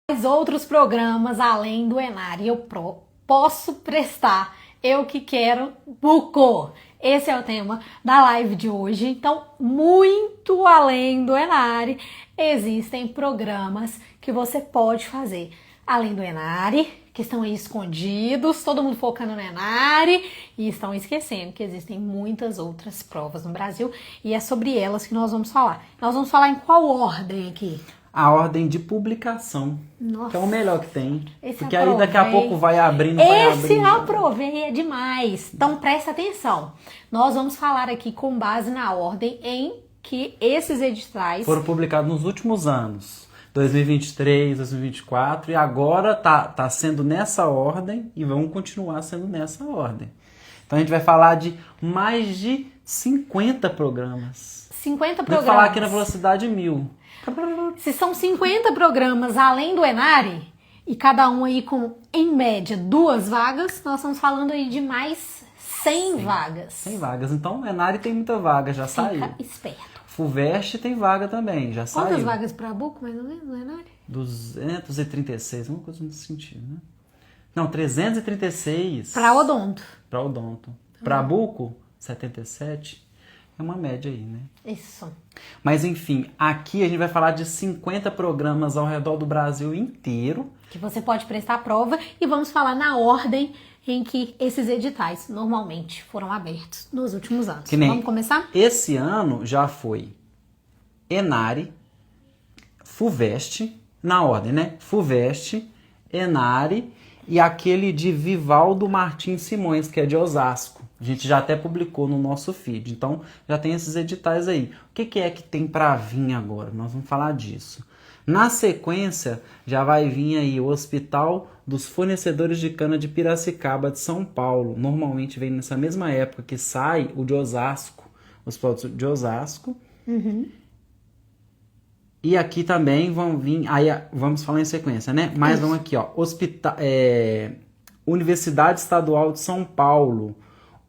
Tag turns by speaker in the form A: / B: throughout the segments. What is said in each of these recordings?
A: Outros programas além do Enari posso prestar, eu que quero buco. Esse é o tema da live de hoje. Então, muito além do Enari, existem programas que você pode fazer além do Enari, que estão aí escondidos, todo mundo focando no Enari e estão esquecendo que existem muitas outras provas no Brasil e é sobre elas que nós vamos falar. Nós vamos falar em qual ordem aqui?
B: A ordem de publicação,
A: Nossa,
B: que é o melhor que tem. Porque
A: aprovei.
B: aí daqui a pouco vai abrindo,
A: Esse aprovei é demais. Então presta atenção. Nós vamos falar aqui com base na ordem em que esses editais
B: foram publicados nos últimos anos. 2023, 2024 e agora tá sendo nessa ordem e vão continuar sendo nessa ordem. Então a gente vai falar de mais de 50 programas.
A: 50 programas.
B: Vou falar aqui na velocidade 1000.
A: Se são 50 programas além do Enari, e cada um aí com, em média, 2 vagas, nós estamos falando aí de mais 100 vagas.
B: 100 vagas. Então, o Enari tem muita vaga, já saiu.
A: Fica esperto.
B: FUVEST tem vaga também, já saiu.
A: Quantas vagas para Buco, mais ou menos, no Enari?
B: 236, uma coisa nesse sentido, né? Não, 336.
A: Para odonto.
B: Para odonto. Para Buco, 77. É uma média aí, né?
A: Isso.
B: Mas enfim, aqui a gente vai falar de 50 programas ao redor do Brasil inteiro.
A: Que você pode prestar a prova e vamos falar na ordem em que esses editais normalmente foram abertos nos últimos anos. Vamos começar?
B: Esse ano já foi Enari, FUVEST, na ordem, né? FUVEST, Enari e aquele de Vivaldo Martins Simões, que é de Osasco. A gente já até publicou no nosso feed, então já tem esses editais aí. O que é que tem para vir agora? Nós vamos falar disso. Na sequência, já vai vir aí o Hospital dos Fornecedores de Cana de Piracicaba, de São Paulo. Normalmente vem nessa mesma época que sai o de Osasco, o Hospital de Osasco.
A: Uhum.
B: E aqui também vão vir, aí vamos falar em sequência, né? Mas vamos aqui, ó, Universidade Estadual de São Paulo,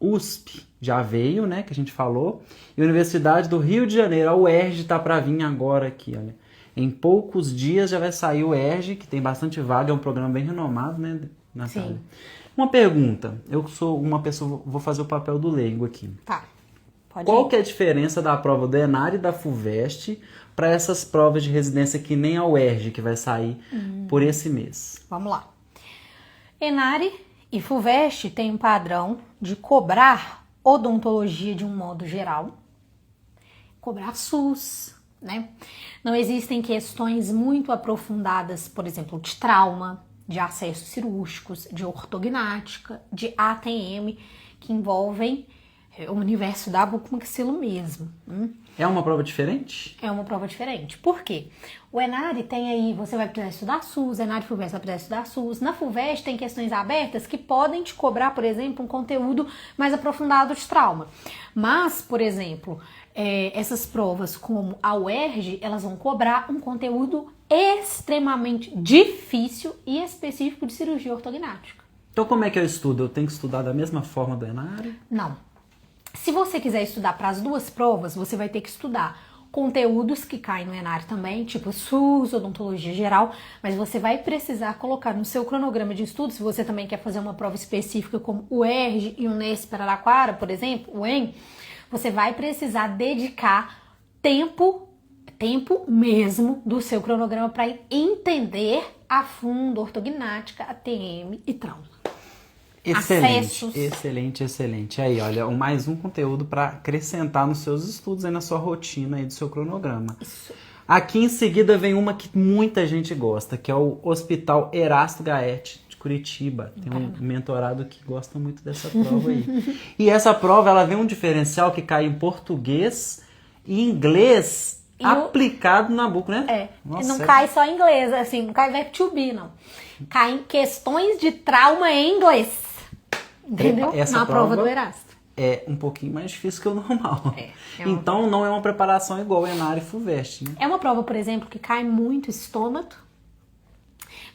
B: USP, já veio, né, que a gente falou. E Universidade do Rio de Janeiro, a UERJ tá para vir agora aqui, olha. Em poucos dias já vai sair o UERJ, que tem bastante vaga, é um programa bem renomado, né, Natália? Sim. Uma pergunta, eu sou uma pessoa, vou fazer o papel do leigo aqui.
A: Tá, pode
B: Qual
A: ir.
B: que é a diferença da prova do Enari e da FUVEST para essas provas de residência que nem a UERJ, que vai sair por esse mês?
A: Vamos lá. Enari e FUVEST tem um padrão de cobrar odontologia de um modo geral, cobrar SUS, né? Não existem questões muito aprofundadas, por exemplo, de trauma, de acessos cirúrgicos, de ortognática, de ATM, que envolvem o universo da bucomaxilo mesmo.
B: É uma prova diferente?
A: É uma prova diferente. Por quê? O Enari tem aí, você vai precisar estudar SUS, Enari e FUVEST vai precisar estudar SUS. Na FUVEST tem questões abertas que podem te cobrar, por exemplo, um conteúdo mais aprofundado de trauma. Mas, por exemplo, essas provas como a UERJ, elas vão cobrar um conteúdo extremamente difícil e específico de cirurgia ortognática.
B: Então como é que eu estudo? Eu tenho que estudar da mesma forma do Enari?
A: Não. Se você quiser estudar para as duas provas, você vai ter que estudar conteúdos que caem no Enari também, tipo SUS, odontologia geral, mas você vai precisar colocar no seu cronograma de estudo, se você também quer fazer uma prova específica como o UERJ e o Unesp Araraquara, por exemplo, o EM, você vai precisar dedicar tempo mesmo do seu cronograma para entender a fundo ortognática, ATM e trauma.
B: Excelente, excelente. Aí, olha, mais um conteúdo para acrescentar nos seus estudos aí na sua rotina aí do seu cronograma.
A: Isso.
B: Aqui em seguida vem uma que muita gente gosta, que é o Hospital Erasto Gaete de Curitiba. Tem um mentorado que gosta muito dessa prova aí. E essa prova, ela vem um diferencial que cai em português e inglês aplicado na Buco, né?
A: Não cai só em inglês, assim, não cai verbo to be, não. Cai em questões de trauma em inglês. Entendeu?
B: Essa
A: na prova do Erasto.
B: É um pouquinho mais difícil que o normal. Então não é uma preparação igual a Enari e FUVEST, né?
A: É uma prova, por exemplo, que cai muito estômago,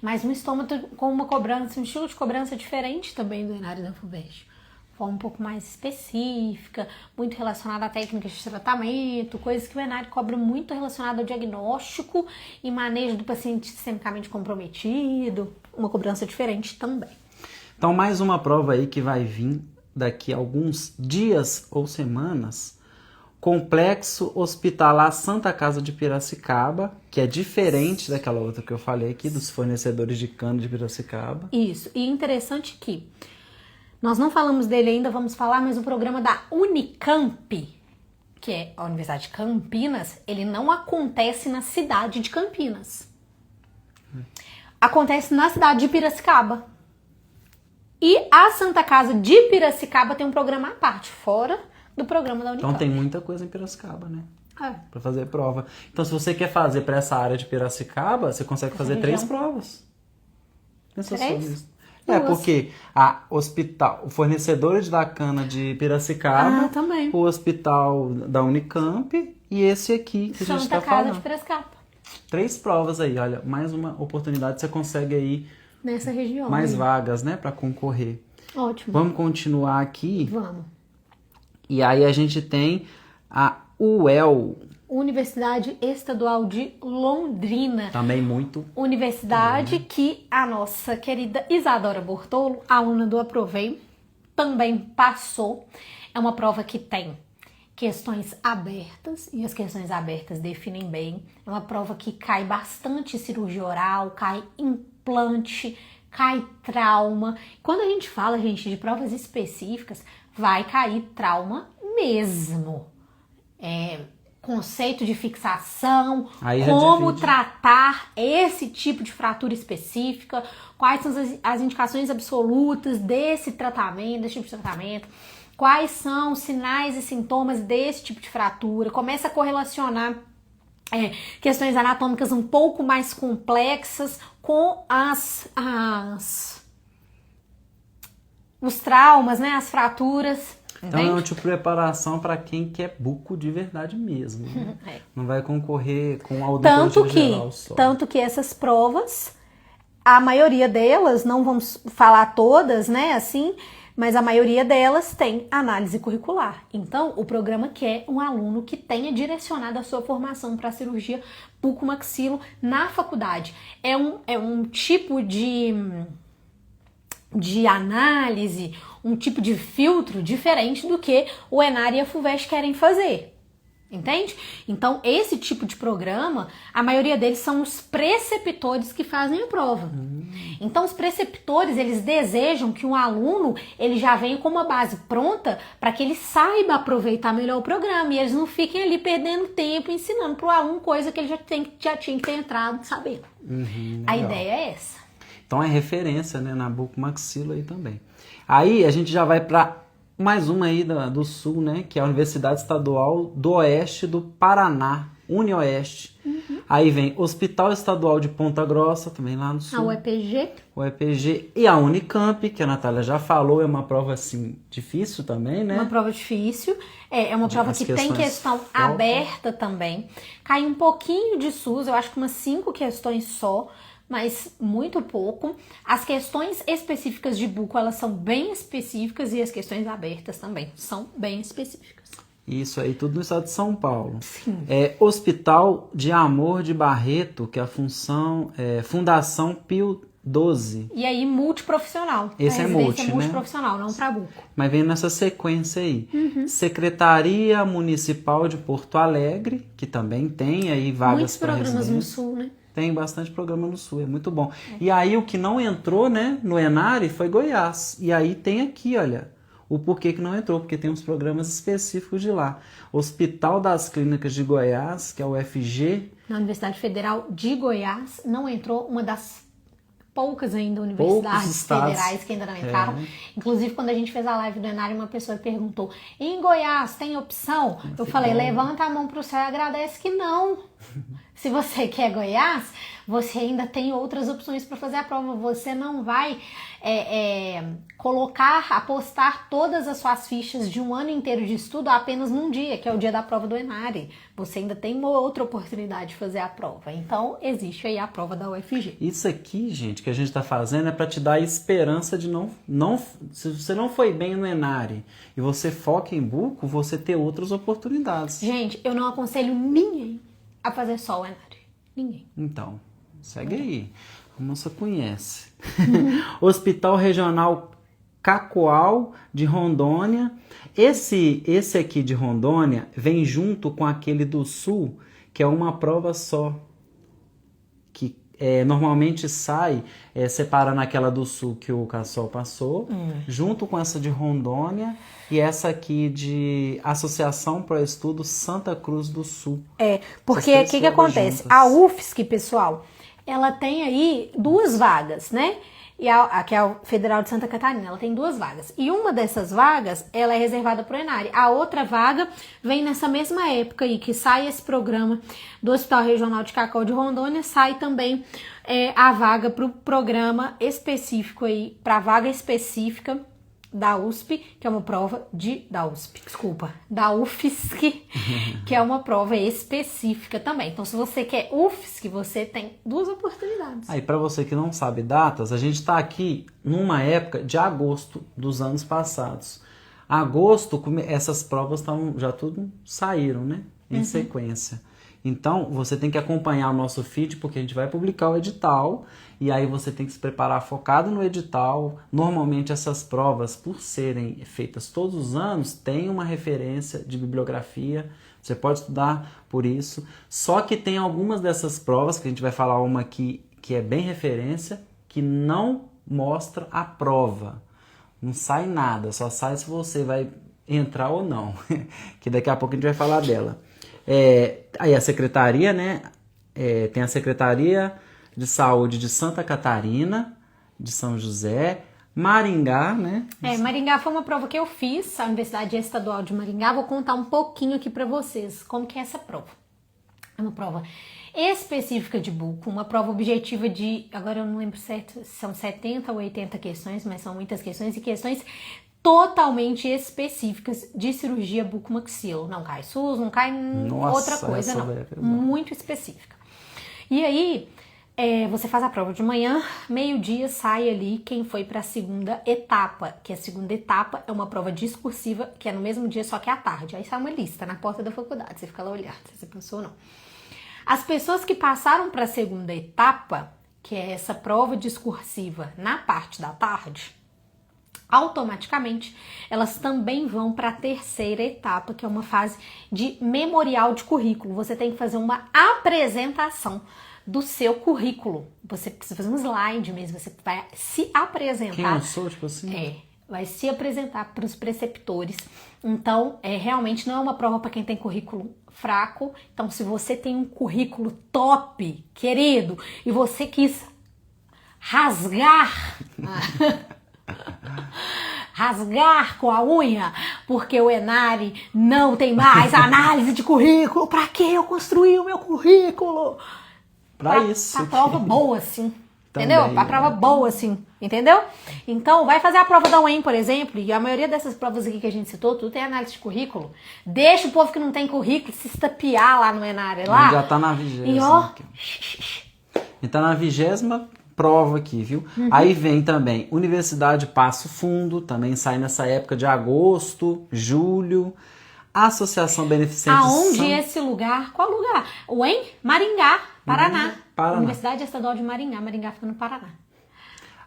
A: mas um estômago com uma cobrança, um estilo de cobrança diferente também do Enari e da FUVEST. forma um pouco mais específica, muito relacionada a técnicas de tratamento, coisas que o Enário cobra muito relacionado ao diagnóstico e manejo do paciente sistemicamente comprometido, uma cobrança diferente também.
B: Então, mais uma prova aí que vai vir daqui a alguns dias ou semanas. Complexo Hospitalar Santa Casa de Piracicaba, que é diferente daquela outra que eu falei aqui, dos fornecedores de cano de Piracicaba.
A: Isso, e interessante que nós não falamos dele ainda, vamos falar, mas o programa da Unicamp, que é a Universidade de Campinas, ele não acontece na cidade de Campinas. Acontece na cidade de Piracicaba. E a Santa Casa de Piracicaba tem um programa à parte, fora do programa da Unicamp.
B: Então tem muita coisa em Piracicaba, né?
A: É.
B: Pra fazer prova. Então se você quer fazer pra essa área de Piracicaba, você consegue fazer 3 provas. Pensa só
A: 3?
B: nisso.
A: Duas.
B: Porque o fornecedor da cana de Piracicaba,
A: também.
B: o hospital da Unicamp e esse aqui que a gente
A: Santa
B: tá
A: Casa
B: falando.
A: de Piracicaba.
B: 3 provas aí, olha, mais uma oportunidade, você consegue aí
A: Nessa região.
B: mais
A: né?
B: vagas, né, pra concorrer.
A: Ótimo.
B: Vamos continuar aqui.
A: Vamos.
B: E aí a gente tem a UEL,
A: Universidade Estadual de Londrina.
B: também muito.
A: Universidade que a nossa querida Isadora Bortolo, aluna do Aprovei, também passou. É uma prova que tem questões abertas, e as questões abertas definem bem. É uma prova que cai bastante cirurgia oral, cai implante, cai trauma. Quando a gente fala, gente, de provas específicas, vai cair trauma mesmo. Conceito de fixação,
B: Aí já
A: como
B: divide.
A: tratar esse tipo de fratura específica, quais são as indicações absolutas desse tratamento, desse tipo de tratamento, quais são os sinais e sintomas desse tipo de fratura, começa a correlacionar questões anatômicas um pouco mais complexas com os traumas, né, as fraturas.
B: Então
A: Entende?
B: é um tipo de preparação para quem quer buco de verdade mesmo. Né?
A: É.
B: Não vai concorrer com a odontologia geral só.
A: Tanto que essas provas, a maioria delas, não vamos falar todas, né, assim, mas a maioria delas tem análise curricular. Então, o programa quer um aluno que tenha direcionado a sua formação para a cirurgia bucomaxilo na faculdade. É um tipo de análise, um tipo de filtro diferente do que o Enar e a FUVEST querem fazer. Entende? Então, esse tipo de programa, a maioria deles são os preceptores que fazem a prova. Então, os preceptores, eles desejam que um aluno, ele já venha com uma base pronta para que ele saiba aproveitar melhor o programa e eles não fiquem ali perdendo tempo ensinando para o aluno coisa que ele já tinha que ter entrado sabendo. A ideia é essa.
B: Então é referência, né, na bucomaxilo aí também. Aí a gente já vai para mais uma aí do Sul, né, que é a Universidade Estadual do Oeste do Paraná, UniOeste. Aí vem Hospital Estadual de Ponta Grossa, também lá no Sul.
A: A UEPG.
B: O EPG e a Unicamp, que a Natália já falou, é uma prova assim difícil também, né?
A: Uma prova difícil, é uma prova
B: As
A: que tem
B: questões
A: questão
B: focam.
A: aberta também. Cai um pouquinho de SUS, eu acho que umas 5 questões só, mas muito pouco. As questões específicas de buco, elas são bem específicas e as questões abertas também são bem específicas.
B: Isso aí, tudo no estado de São Paulo.
A: Sim.
B: Hospital de Amor de Barreto, que é a Fundação Pio XII.
A: E aí, multiprofissional.
B: Esse
A: A
B: é
A: residência
B: multi, né?
A: multiprofissional, não para buco.
B: Mas vem nessa sequência aí. Secretaria Municipal de Porto Alegre, que também tem aí vagas
A: Muitos
B: para
A: programas no
B: residência.
A: Sul, né?
B: Tem bastante programa no Sul, é muito bom. E aí o que não entrou, né, no Enari foi Goiás. E aí tem aqui, olha, o porquê que não entrou, porque tem uns programas específicos de lá. Hospital das Clínicas de Goiás, que é o UFG.
A: Na Universidade Federal de Goiás não entrou, uma das poucas ainda universidades
B: estados.
A: federais que ainda não entraram. Inclusive, quando a gente fez a live do Enário, uma pessoa perguntou, em Goiás tem opção? Eu falei, levanta a mão pro céu e agradece que não. Se você quer Goiás, você ainda tem outras opções para fazer a prova. Você não vai apostar todas as suas fichas de um ano inteiro de estudo apenas num dia, que é o dia da prova do ENARE. Você ainda tem uma outra oportunidade de fazer a prova. Então, existe aí a prova da UFG.
B: Isso aqui, gente, que a gente está fazendo é para te dar a esperança de não... Se você não foi bem no ENARE e você foca em buco, você ter outras oportunidades.
A: Gente, eu não aconselho ninguém a fazer só o ENARE. Ninguém.
B: Então, segue aí. A moça conhece. Hospital Regional Cacoal de Rondônia. Esse aqui de Rondônia vem junto com aquele do Sul, que é uma prova só. Que normalmente sai separando aquela do Sul que o Cassol passou, junto com essa de Rondônia e essa aqui de Associação para o Estudo Santa Cruz do Sul.
A: Porque o que acontece?
B: Juntas.
A: A UFSC, pessoal, ela tem aí 2 vagas, né? E que é a Federal de Santa Catarina, ela tem 2 vagas. E uma dessas vagas, ela é reservada para o ENARE. A outra vaga vem nessa mesma época aí, que sai esse programa do Hospital Regional de Cacau de Rondônia, sai também a vaga para o programa específico aí, para a vaga específica da USP, que é uma prova da UFSC, que é uma prova específica também. Então, se você quer UFSC, você tem 2 oportunidades.
B: Aí, para você que não sabe datas, a gente está aqui numa época de agosto dos anos passados. Agosto, essas provas já tudo saíram, né? Em sequência. Então, você tem que acompanhar o nosso feed, porque a gente vai publicar o edital, e aí você tem que se preparar focado no edital. Normalmente essas provas, por serem feitas todos os anos, tem uma referência de bibliografia, você pode estudar por isso. Só que tem algumas dessas provas, que a gente vai falar uma aqui, que é bem referência, que não mostra a prova. Não sai nada, só sai se você vai entrar ou não, que daqui a pouco a gente vai falar dela. Aí a secretaria, né? Tem a Secretaria de Saúde de Santa Catarina, de São José, Maringá, né?
A: Maringá foi uma prova que eu fiz, a Universidade Estadual de Maringá. Vou contar um pouquinho aqui para vocês como que é essa prova. É uma prova específica de buco, uma prova objetiva de, agora eu não lembro certo, são 70 ou 80 questões, mas são muitas questões, e questões totalmente específicas de cirurgia bucomaxilo. Não cai SUS, não cai outra coisa, não. Muito específica. E aí, você faz a prova de manhã, meio-dia sai ali quem foi para a segunda etapa, que a segunda etapa é uma prova discursiva, que é no mesmo dia, só que à tarde. Aí sai uma lista na porta da faculdade, você fica lá olhando se você passou ou não. As pessoas que passaram para a segunda etapa, que é essa prova discursiva na parte da tarde, automaticamente elas também vão para a terceira etapa, que é uma fase de memorial de currículo. Você tem que fazer uma apresentação do seu currículo. Você precisa fazer um slide mesmo, você vai se apresentar.
B: Quem eu sou, tipo assim?
A: Vai se apresentar para os preceptores. Então, realmente não é uma prova para quem tem currículo fraco. Então, se você tem um currículo top, querido, e você quis rasgar com a unha, porque o ENARE não tem mais análise de currículo. Pra que eu construí o meu currículo?
B: Pra isso.
A: Pra prova boa, sim.
B: Também,
A: entendeu? Pra prova boa, sim. Entendeu? Então, vai fazer a prova da UEM, por exemplo, e a maioria dessas provas aqui que a gente citou, tudo tem análise de currículo. Deixa o povo que não tem currículo se estapear lá no ENARE. Lá.
B: Já tá na 20ª.
A: E ó...
B: E tá na 20ª prova aqui, viu? Aí vem também Universidade Passo Fundo, também sai nessa época de agosto, julho. Associação Beneficente
A: Aonde esse lugar? Qual lugar? UEM? Maringá, Paraná. Universidade Estadual de Maringá. Maringá fica no Paraná.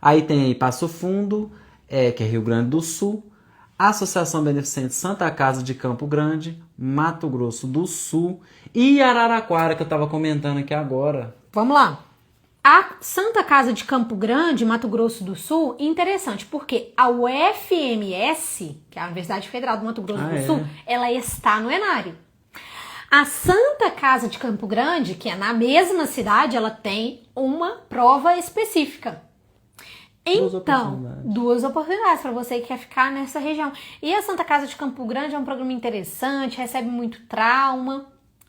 B: Aí tem aí Passo Fundo, que é Rio Grande do Sul. Associação Beneficente Santa Casa de Campo Grande, Mato Grosso do Sul. E Araraquara, que eu tava comentando aqui agora.
A: Vamos lá. A Santa Casa de Campo Grande, Mato Grosso do Sul, interessante, porque a UFMS, que é a Universidade Federal do Mato Grosso do Sul, ela está no ENARE. A Santa Casa de Campo Grande, que é na mesma cidade, ela tem uma prova específica. Então, 2 oportunidades para você que quer ficar nessa região. E a Santa Casa de Campo Grande é um programa interessante, recebe muito trauma,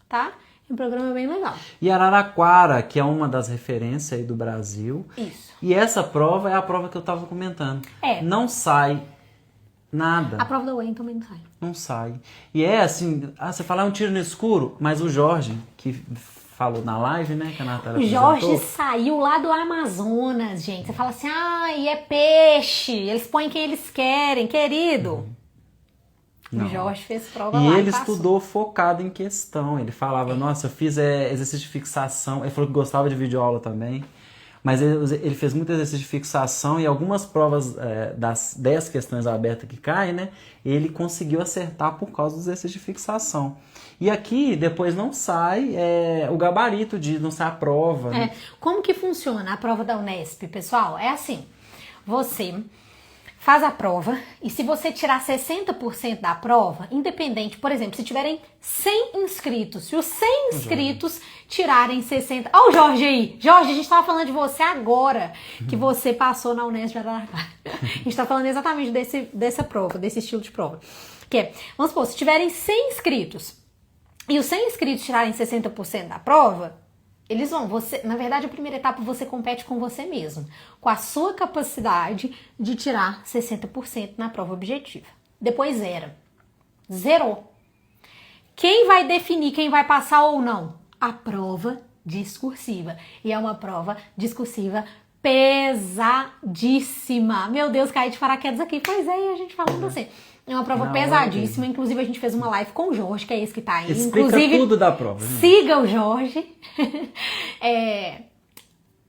A: tá? Um programa bem legal.
B: E Araraquara, que é uma das referências aí do Brasil.
A: Isso.
B: E essa prova é a prova que eu tava comentando. Não sai nada.
A: A prova da UEM também não sai.
B: Não sai. E é assim, você fala, é um tiro no escuro, mas o Jorge, que falou na live, né, que a Natália
A: O Jorge
B: apresentou,
A: saiu lá do Amazonas, gente. Você fala assim, e é peixe. Eles põem quem eles querem, querido.
B: Não.
A: O Jorge fez prova
B: E
A: lá
B: ele
A: e passou.
B: estudou focado em questão. Ele falava, nossa, eu fiz exercício de fixação. Ele falou que gostava de videoaula também. Mas ele fez muito exercício de fixação e algumas provas das 10 questões abertas que caem, né? Ele conseguiu acertar por causa do exercício de fixação. E aqui, depois não sai o gabarito não sai a prova. Né?
A: Como que funciona a prova da Unesp, pessoal? É assim, você faz a prova e se você tirar 60% da prova, independente, por exemplo, se tiverem 100 inscritos, se os 100 inscritos tirarem 60... Ó o Jorge aí! Jorge, a gente tava falando de você agora, que você passou na Unesp de Araraquara. A gente tá falando exatamente dessa prova, desse estilo de prova. Que é, vamos supor, se tiverem 100 inscritos e os 100 inscritos tirarem 60% da prova, eles vão, na verdade, a primeira etapa você compete com você mesmo, com a sua capacidade de tirar 60% na prova objetiva. Depois zerou. Quem vai definir quem vai passar ou não? A prova discursiva. E é uma prova discursiva pesadíssima. Meu Deus, caí de paraquedas aqui. Pois é, e a gente falando assim. É uma prova pesadíssima. Inclusive, a gente fez uma live com o Jorge, que é esse que tá aí.
B: Explica
A: Inclusive,
B: tudo da prova. Né?
A: Siga o Jorge.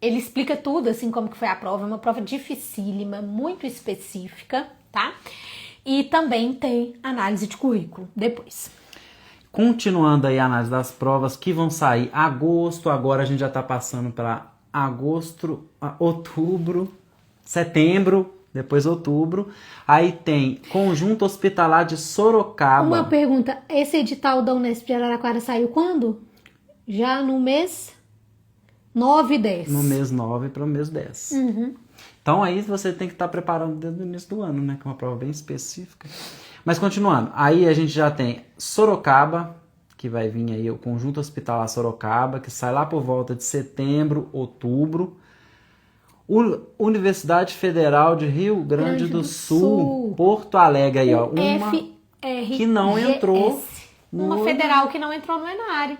A: Ele explica tudo, assim, como que foi a prova. É uma prova dificílima, muito específica, tá? E também tem análise de currículo depois.
B: Continuando aí a análise das provas que vão sair agosto, agora a gente já tá passando para agosto, outubro, setembro, depois outubro. Aí tem Conjunto Hospitalar de Sorocaba.
A: Uma pergunta, esse edital da Unesp de Araraquara saiu quando? Já no mês 9 e 10.
B: No mês 9 para o mês 10. Então aí você tem que estar preparando desde o início do ano, né? Que é uma prova bem específica. Mas continuando, aí a gente já tem Sorocaba, que vai vir aí o Conjunto Hospitalar Sorocaba, que sai lá por volta de setembro, outubro. Universidade Federal de Rio Grande do Sul, Porto Alegre, aí, ó. Uma que não entrou.
A: Uma federal que não entrou no Enare.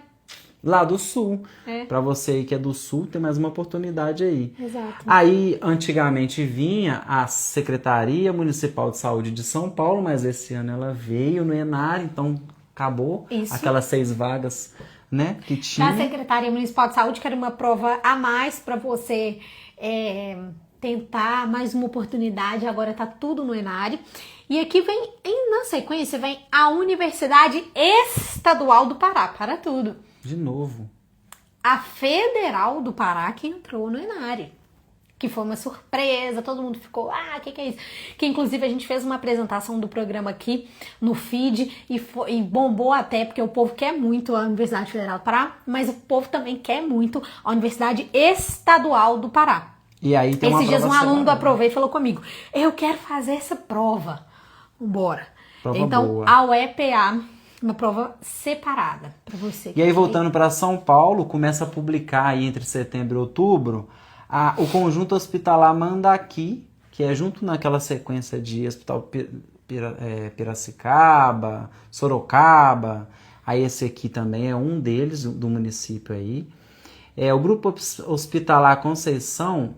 B: Lá do Sul. Para você aí que é do Sul, tem mais uma oportunidade aí.
A: Exato.
B: Aí, antigamente vinha a Secretaria Municipal de Saúde de São Paulo, mas esse ano ela veio no Enare, então acabou aquelas 6 vagas, né, que tinha.
A: Da Secretaria Municipal de Saúde, que era uma prova a mais para você tentar mais uma oportunidade, agora tá tudo no Enare. E aqui vem, na sequência, vem a Universidade Estadual do Pará, para tudo.
B: De novo.
A: A Federal do Pará que entrou no Enare. Que foi uma surpresa, todo mundo ficou, o que é isso? Que inclusive a gente fez uma apresentação do programa aqui no feed e bombou até, porque o povo quer muito a Universidade Federal do Pará, mas o povo também quer muito a Universidade Estadual do Pará.
B: E aí tem uma
A: Esses dias um
B: prova
A: aluno do
B: separada.
A: Aprovei falou comigo, eu quero fazer essa prova. Vambora.
B: Prova
A: então,
B: boa.
A: a UEPA, uma prova separada para você.
B: E aí, voltando para São Paulo, começa a publicar aí entre setembro e outubro o Conjunto Hospitalar Mandaki, que é junto naquela sequência de Hospital Piracicaba, Sorocaba. Aí esse aqui também é um deles, do município aí. O Grupo Hospitalar Conceição,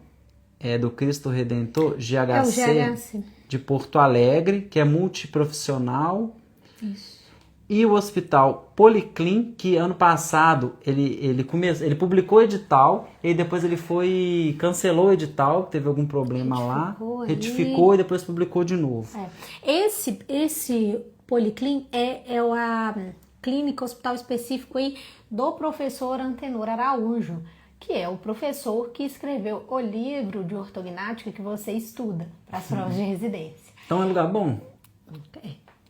B: do Cristo Redentor, GHC, de Porto Alegre, que é multiprofissional.
A: Isso.
B: E o Hospital Policlin, que ano passado ele publicou o edital e depois ele cancelou o edital, teve algum problema retificou e depois publicou de novo.
A: Esse Policlin é a clínica, hospital específico aí do professor Antenor Araújo, que é o professor que escreveu o livro de ortognática que você estuda para as provas de residência.
B: Então é um lugar bom?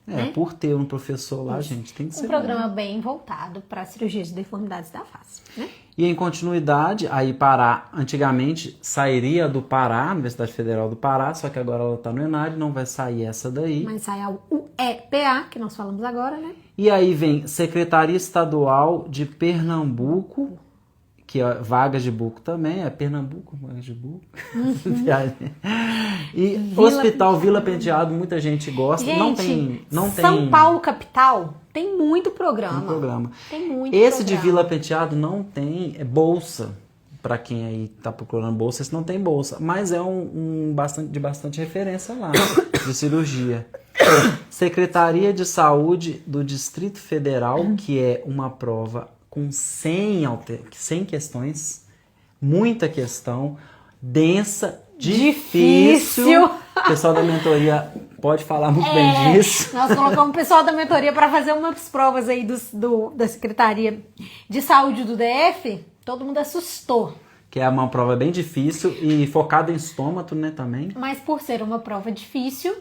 A: né?
B: Por ter um professor lá, gente, tem que ser
A: Um programa bem voltado para cirurgias de deformidades da face, né?
B: E em continuidade, aí Pará, antigamente sairia do Pará, Universidade Federal do Pará, só que agora ela está no Enare, não vai sair essa daí.
A: Mas sai a UEPA, que nós falamos agora, né?
B: E aí vem Secretaria Estadual de Pernambuco, que é vagas de Buco também, é Pernambuco, vagas de Buco. E Hospital Vila Penteado, muita gente gosta.
A: Gente,
B: não
A: São
B: tem
A: Paulo capital tem muito programa.
B: um programa.
A: Tem muito
B: Esse de
A: programa.
B: Vila Penteado não tem bolsa. Para quem aí tá procurando bolsa, esse não tem bolsa. Mas é de bastante referência lá, de cirurgia. Secretaria de Saúde do Distrito Federal, que é uma prova com 100 questões, muita questão, densa, difícil. O pessoal da mentoria pode falar muito bem disso.
A: Nós colocamos o pessoal da mentoria para fazer umas provas aí da Secretaria de Saúde do DF, todo mundo assustou.
B: Que é uma prova bem difícil e focada em estômago, né, também.
A: Mas por ser uma prova difícil,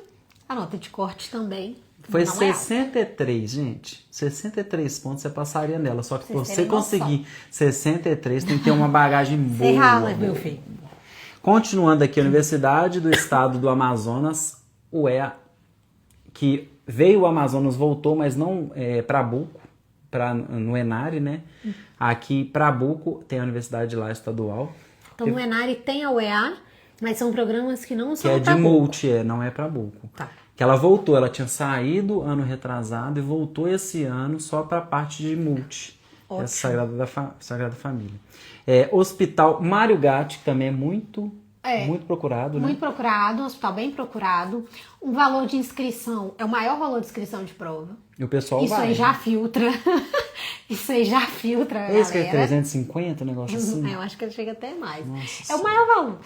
A: a nota de corte também
B: Foi
A: não
B: 63, gente. 63 pontos você passaria nela. Só que pra você
A: terem noção.
B: conseguir 63, tem que ter uma bagagem boa.
A: Você rala, meu filho.
B: Continuando aqui, a Universidade do Estado do Amazonas, UEA, que veio o Amazonas, voltou, mas não para Buco, no Enare, né? Aqui, para Buco, tem a universidade lá estadual.
A: Então o Enare tem a UEA, mas são programas que não
B: Que
A: são
B: é de
A: pra Buco.
B: multi, não é para Buco.
A: Tá.
B: Que ela voltou, ela tinha saído ano retrasado e voltou esse ano só para a parte de multi.
A: Ótimo.
B: Essa Sagrada Família. Hospital Mário Gatti, que também é muito procurado, né?
A: Muito procurado, um hospital bem procurado. O valor de inscrição é o maior valor de inscrição de prova.
B: E o pessoal
A: Isso
B: vai.
A: aí já filtra. Isso aí já filtra, a
B: Esse que é
A: galera.
B: 350, um negócio assim.
A: Eu acho que ele chega até mais.
B: Nossa
A: É o maior valor.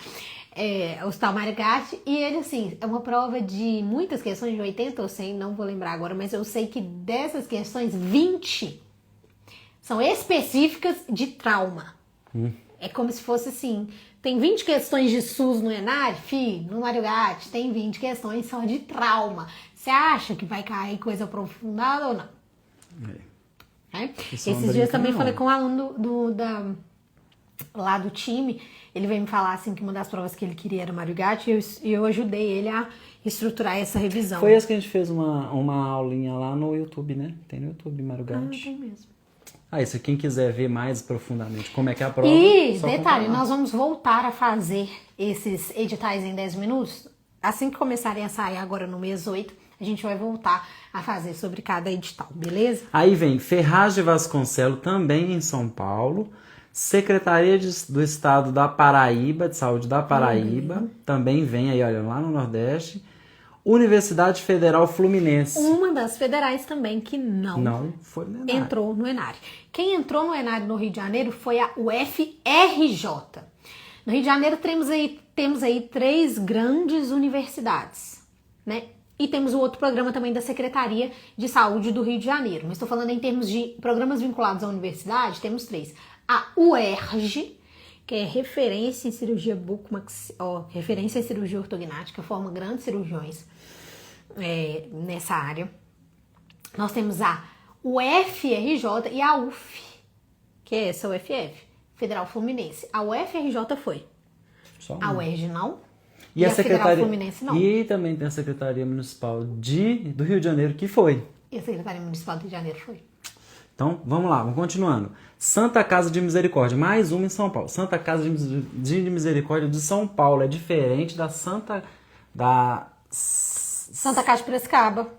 A: O Hospital Mário Gatti, e ele, assim, é uma prova de muitas questões, de 80 ou 100, não vou lembrar agora, mas eu sei que dessas questões, 20 são específicas de trauma. É como se fosse assim, tem 20 questões de SUS no Enare, no Mário Gatti, tem 20 questões só de trauma. Você acha que vai cair coisa aprofundada ou não? Esses dias também falei com um aluno lá do time, ele veio me falar assim que uma das provas que ele queria era Mário Gatti e eu ajudei ele a estruturar essa revisão.
B: Foi essa que a gente fez uma aulinha lá no YouTube, né? Tem no YouTube, Mário Gatti.
A: Tem mesmo.
B: Isso, quem quiser ver mais profundamente como é que é a prova.
A: E,
B: só
A: detalhe,
B: comparar.
A: nós vamos voltar a fazer esses editais em 10 minutos. Assim que começarem a sair agora no mês 8, a gente vai voltar a fazer sobre cada edital, beleza?
B: Aí vem Ferraz de Vasconcelos, também em São Paulo. Secretaria do Estado da Paraíba, de Saúde da Paraíba, também vem aí, olha, lá no Nordeste. Universidade Federal Fluminense.
A: Uma das federais também que não
B: foi no Enare.
A: entrou no Enare. Quem entrou no Enare no Rio de Janeiro foi a UFRJ. No Rio de Janeiro temos aí 3 grandes universidades, né? E temos o outro programa também da Secretaria de Saúde do Rio de Janeiro. Mas estou falando em termos de programas vinculados à universidade, temos 3. A UERJ, que é referência em cirurgia referência em cirurgia ortognática, forma grandes cirurgiões nessa área. Nós temos a UFRJ e a UF, que é essa UFF, Federal Fluminense. A UFRJ foi.
B: Só
A: A
B: uma.
A: UERJ não.
B: E a
A: Federal
B: Secretaria
A: Fluminense não.
B: E também tem a Secretaria Municipal do Rio de Janeiro, que foi.
A: E a Secretaria Municipal do Rio de Janeiro foi.
B: Então, vamos lá, vamos continuando. Santa Casa de Misericórdia, mais uma em São Paulo. Santa Casa de Misericórdia de São Paulo é diferente da
A: Santa Casa de Piracicaba.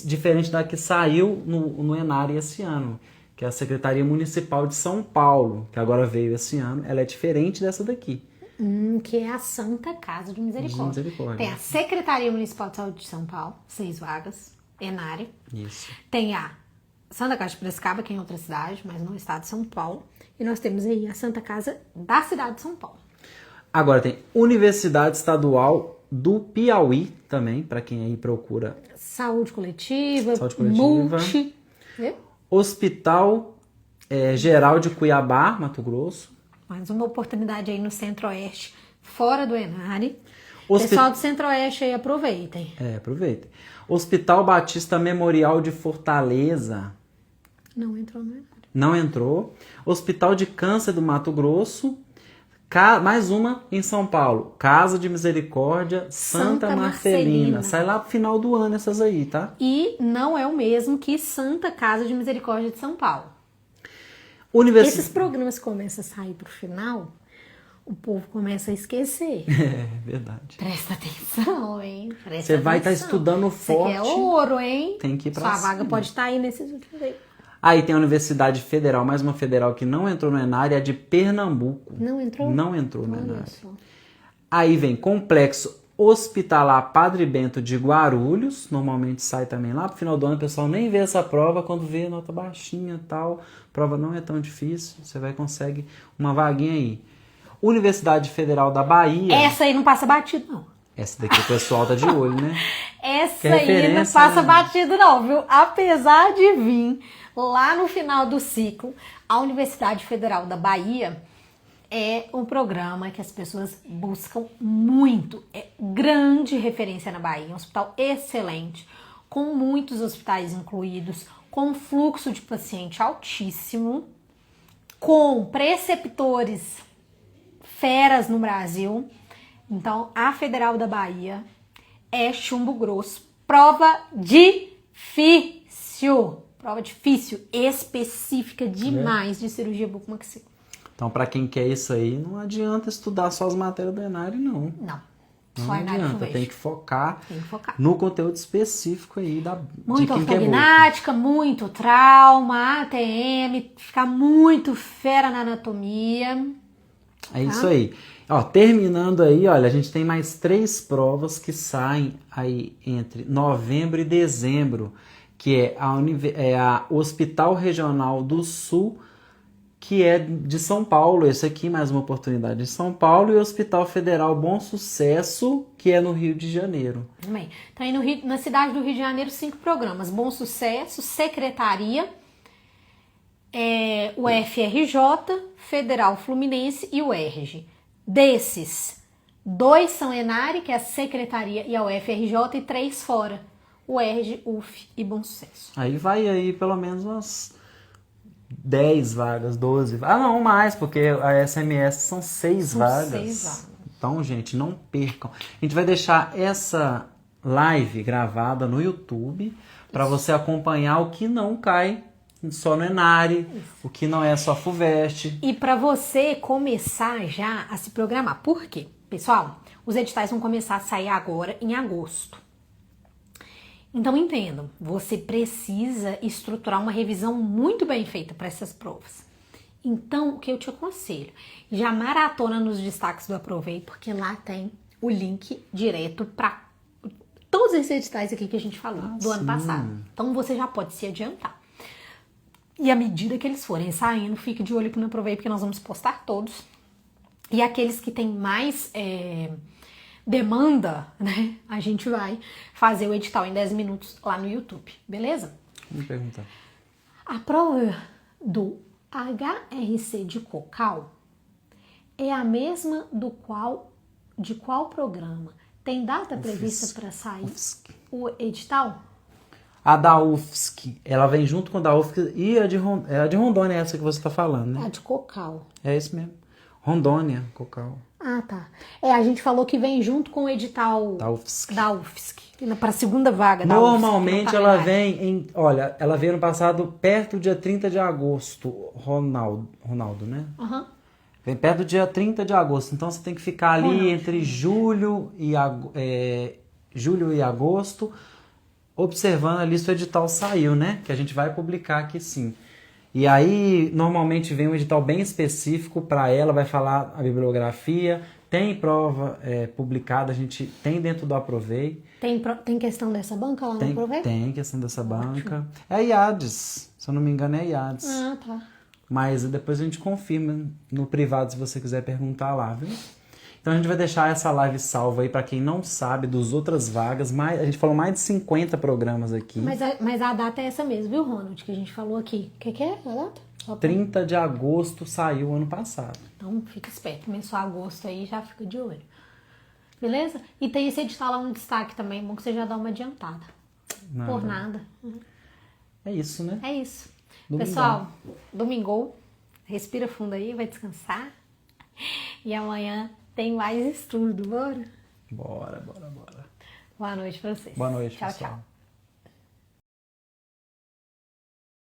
B: diferente da que saiu no Enare esse ano, que é a Secretaria Municipal de São Paulo, que agora veio esse ano. Ela é diferente dessa daqui.
A: Que é a Santa Casa de Misericórdia. Tem a Secretaria Municipal de Saúde de São Paulo, 6 vagas, Enare.
B: Isso.
A: Tem a Santa Casa de Piracicaba, que é em outra cidade, mas no estado de São Paulo. E nós temos aí a Santa Casa da cidade de São Paulo.
B: Agora tem Universidade Estadual do Piauí também, para quem aí procura.
A: Saúde coletiva,
B: Multi. Hospital Geral de Cuiabá, Mato Grosso.
A: Mais uma oportunidade aí no Centro-Oeste, fora do Enare. Pessoal do Centro-Oeste aí, aproveitem.
B: Aproveitem. Hospital Batista Memorial de Fortaleza.
A: Não entrou, né?
B: Não entrou. Hospital de Câncer do Mato Grosso. Mais uma em São Paulo. Casa de Misericórdia Santa Marcelina. Sai lá pro final do ano essas aí, tá?
A: E não é o mesmo que Santa Casa de Misericórdia de São Paulo. Esses programas começam a sair pro final, o povo começa a esquecer.
B: É verdade.
A: Presta atenção, hein?
B: Você vai estar estudando forte.
A: Você quer ouro, hein?
B: Tem que ir pra
A: Sua vaga pode estar aí nesses últimos aí.
B: Aí tem a Universidade Federal, mais uma federal que não entrou no Enário, é a de Pernambuco.
A: Não entrou?
B: Não entrou no
A: Olha
B: Enário.
A: só.
B: Aí vem Complexo Hospitalar Padre Bento de Guarulhos. Normalmente sai também lá pro final do ano. O pessoal nem vê essa prova. Quando vê nota baixinha e tal. A prova não é tão difícil. Você vai consegue uma vaguinha aí. Universidade Federal da Bahia.
A: Essa aí não passa batido, não.
B: Essa daqui o pessoal tá de olho, né?
A: Essa aí não passa batido, não, viu? Apesar de vir lá no final do ciclo, a Universidade Federal da Bahia é um programa que as pessoas buscam muito. É grande referência na Bahia, um hospital excelente, com muitos hospitais incluídos, com fluxo de paciente altíssimo, com preceptores feras no Brasil. Então, a Federal da Bahia é chumbo grosso. Prova difícil. Prova difícil, específica demais de cirurgia bucomaxila.
B: Então, para quem quer isso aí, não adianta estudar só as matérias do Enário, não.
A: Não
B: adianta, tem que focar
A: Tem que focar.
B: no conteúdo específico aí de
A: Muito
B: quem quer
A: ortognática, muito trauma, ATM, ficar muito fera na anatomia.
B: É isso aí. Ó, terminando aí, olha, a gente tem mais 3 provas que saem aí entre novembro e dezembro, que é a Hospital Regional do Sul, que é de São Paulo. Esse aqui, mais uma oportunidade de São Paulo, e o Hospital Federal Bom Sucesso, que é no Rio de Janeiro.
A: Também. Então, aí na cidade do Rio de Janeiro, 5 programas. Bom Sucesso, Secretaria, o FRJ, Federal Fluminense e o ERJ. Desses, 2 são Enare, que é a Secretaria e a UFRJ, e 3 fora. O ERJ, UF e Bom Sucesso.
B: Aí vai aí pelo menos umas 10 vagas, 12. Ah, não, mais, porque a SMS são 6 vagas.
A: 6 vagas.
B: Então, gente, não percam. A gente vai deixar essa live gravada no YouTube para você acompanhar o que não cai só no Enare, o que não é só FUVEST.
A: E para você começar já a se programar. Por quê? Pessoal, os editais vão começar a sair agora em agosto. Então entendam, você precisa estruturar uma revisão muito bem feita para essas provas. Então, o que eu te aconselho? Já maratona nos destaques do Aprovei, porque lá tem o link direto para todos esses editais aqui que a gente falou do ano passado. Então você já pode se adiantar. E à medida que eles forem saindo, fique de olho aqui no Aprovei, porque nós vamos postar todos. E aqueles que têm mais demanda, né? A gente vai fazer o edital em 10 minutos lá no YouTube, beleza?
B: Vamos perguntar.
A: A prova do HRC de Cocal é a mesma de qual programa? Tem data prevista para sair o edital?
B: A da UFSC, ela vem junto com a da UFSC e a de Rondônia, essa que você está falando, né?
A: A de Cocal.
B: É isso mesmo. Rondônia, Cocal.
A: Ah, tá. A gente falou que vem junto com o edital
B: Da UFSC.
A: Para a segunda vaga da
B: Normalmente
A: UFSC,
B: ela vem olha, ela veio no passado perto do dia 30 de agosto, Ronaldo, né?
A: Uhum.
B: Vem perto do dia 30 de agosto, então você tem que ficar ali entre julho e agosto, observando ali se o edital saiu, né? Que a gente vai publicar aqui sim. E aí, normalmente vem um edital bem específico para ela, vai falar a bibliografia, tem prova publicada, a gente tem dentro do Aprovei.
A: Tem questão dessa banca lá no Aprovei?
B: Tem questão dessa banca. É a IADES, se eu não me engano é a IADES.
A: Ah, tá.
B: Mas depois a gente confirma no privado se você quiser perguntar lá, viu? Então a gente vai deixar essa live salva aí para quem não sabe dos outras vagas. A gente falou mais de 50 programas aqui.
A: Mas a data é essa mesmo, viu, Ronald? Que a gente falou aqui. O que é a data?
B: 30 de agosto saiu ano passado.
A: Então fica esperto. Começou agosto aí, já fica de olho. Beleza? E tem esse edital lá no destaque também, bom que você já dá uma adiantada. Por nada.
B: É isso, né?
A: É isso.
B: Domingão.
A: Pessoal, domingo, respira fundo aí, vai descansar. E amanhã tem mais estudo, bora?
B: Bora.
A: Boa noite pra vocês.
B: Boa noite,
A: tchau,
B: pessoal.
A: tchau.